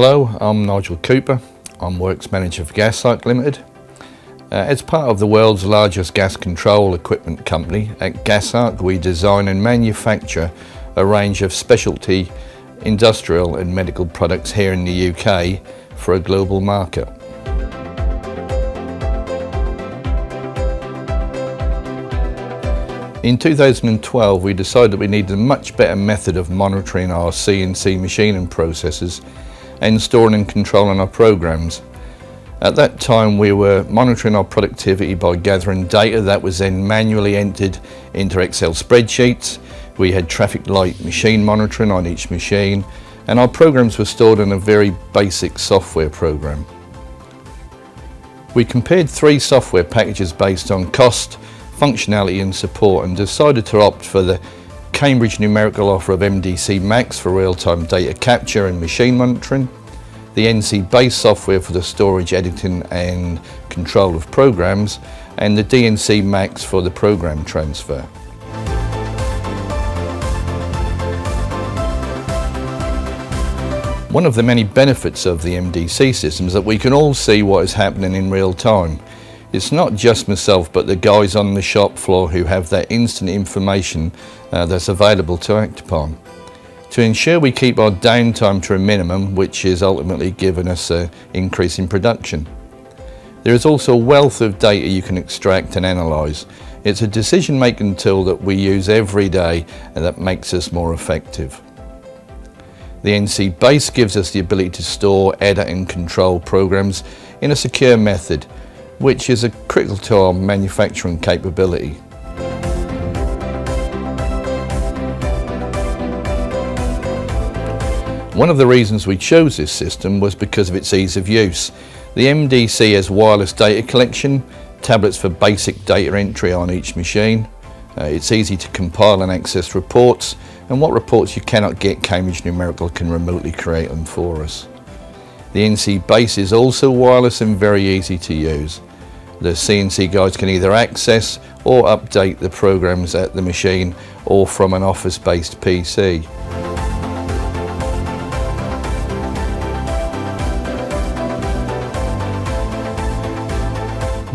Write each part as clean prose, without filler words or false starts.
Hello, I'm Nigel Cooper. I'm Works Manager for Gasarc Limited. As part of the world's largest gas control equipment company, at Gasarc we design and manufacture a range of specialty industrial and medical products here in the UK for a global market. In 2012 we decided we needed a much better method of monitoring our CNC machining processes and storing and controlling our programs. At that time we were monitoring our productivity by gathering data that was then manually entered into Excel spreadsheets. We had traffic light machine monitoring on each machine, and our programs were stored in a very basic software program. We compared 3 software packages based on cost, functionality and support, and decided to opt for the Cambridge numerical offer of Mdc-Max for real-time data capture and machine monitoring, the NC-based software for the storage, editing and control of programs, and the Dnc-Max for the program transfer. One of the many benefits of the MDC system is that we can all see what is happening in real time. It's not just myself but the guys on the shop floor who have that instant information that's available to act upon. To ensure we keep our downtime to a minimum, which is ultimately giving us an increase in production. There is also a wealth of data you can extract and analyse. It's a decision making tool that we use every day and that makes us more effective. The NC base gives us the ability to store, edit and control programs in a secure method, which is critical to our manufacturing capability. One of the reasons we chose this system was because of its ease of use. The MDC has wireless data collection, tablets for basic data entry on each machine. It's easy to compile and access reports, and what reports you cannot get, Cambridge Numerical can remotely create them for us. The NC base is also wireless and very easy to use. The CNC guys can either access or update the programs at the machine or from an office-based PC.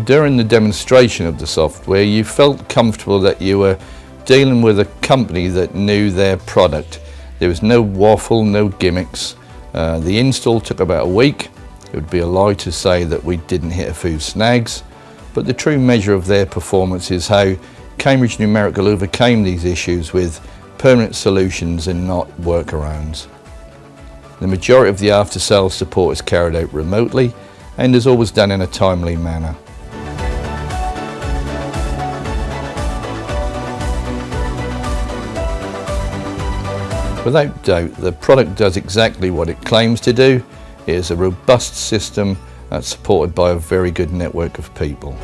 During the demonstration of the software, you felt comfortable that you were dealing with a company that knew their product. There was no waffle, no gimmicks. The install took about a week. It would be a lie to say that we didn't hit a few snags, but the true measure of their performance is how Cambridge Numerical overcame these issues with permanent solutions and not workarounds. The majority of the after-sales support is carried out remotely and is always done in a timely manner. Without doubt, the product does exactly what it claims to do. It is a robust system that's supported by a very good network of people.